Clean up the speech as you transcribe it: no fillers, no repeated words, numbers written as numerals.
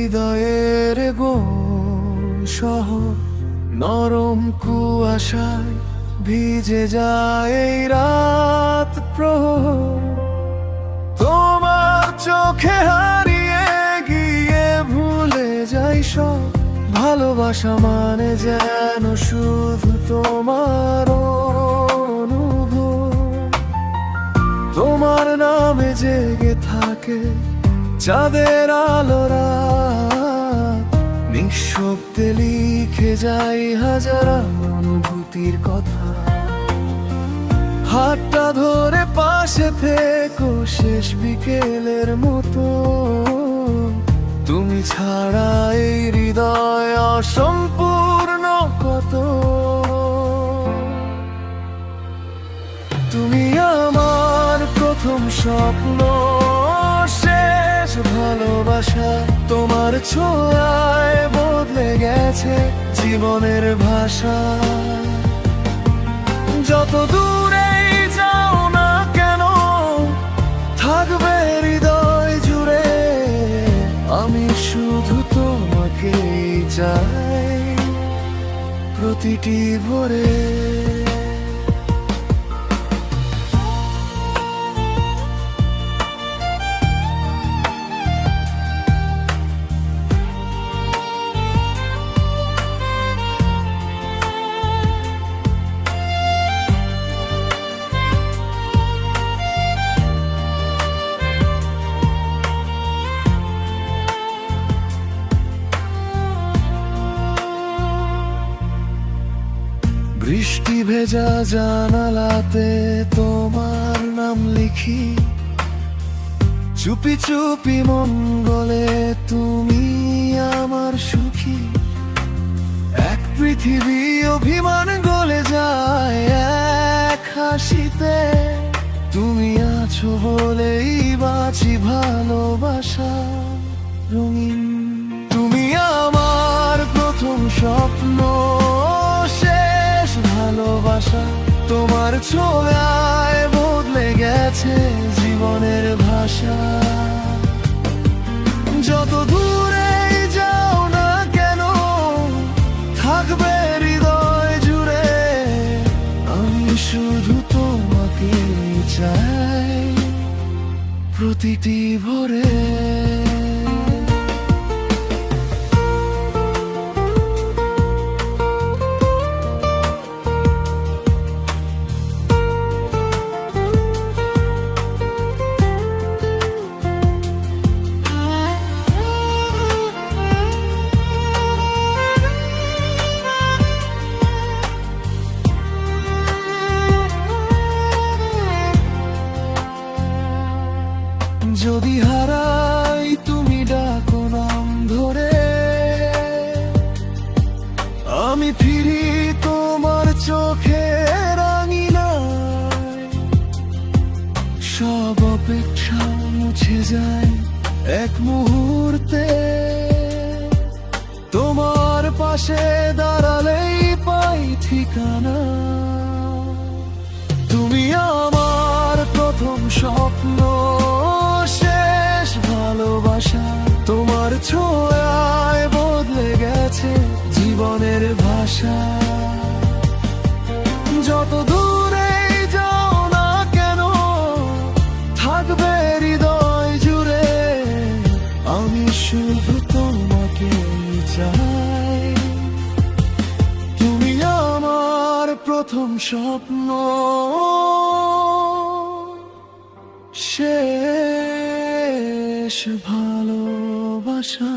হৃদয়ের গোল শহর নরম কুয়াশায় ভিজে যায় এই রাত প্রহর। তোমার চোখে হারিয়ে গিয়ে ভুলে যাই সব, ভালোবাসা মানে যেন শুধু তোমার অনুভব। তোমার নামে জেগে থাকে চাঁদের আলোরা, নিঃশব্দে লিখে যাই হাজার অনুভূতির কথা। হাতটা ধরে পাশে থেকো শেষ বিকেলের মতো, তুমি ছাড়া এই হৃদয় অসম্পূর্ণ কত। তুমি আমার প্রথম স্বপ্ন, শেষ ভালোবাসা। তোমার ছোঁয়ায় বদলে গেছে জীবনের ভাষা। যত দূরেই যাও না কেন থাকবে হৃদয় জুড়ে, আমি শুধু তোমাকেই চাই প্রতিটি ভোরে। বৃষ্টি ভেজা জানালাতে তোমার নাম লিখি, চুপি চুপি মন গলে তুমি আমার সুখী। এক পৃথিবী অভিমান গলে যায় এক হাসিতে, তুমি আছো বলেই বাঁচি ভালোবাসা রঙিন। তুমি আমার প্রথম স্বপ্ন, ভালোবাসা। তোমার ছোঁয়ায় বদলে গেছে জীবনের ভাষা। যত দূরে যাও না কেন থাকবে হৃদয় জুড়ে, আমি শুধু তোমাকে চাই প্রতিটি ভোরে। যদি হারাই তুমি ডাকো নাম ধরে, আমি ফিরি তোমার চোখে রাঙিনায়। সব অপেক্ষা মুছে যায় এক মুহূর্তে, তোমার পাশে দাঁড়ালেই পাই ঠিকানা। তুমি আমার প্রথম স্বপ্ন, শেষ ভালোবাসা। তোমার ছোঁয়ায় বদলে গেছে জীবনের ভাষা। যত দূরে যাও না কেন থাকবে হৃদয় জুড়ে, আমি শুধু তোমাকে চাই। তুমি আমার প্রথম স্বপ্ন, শেষ ভালোবাসা।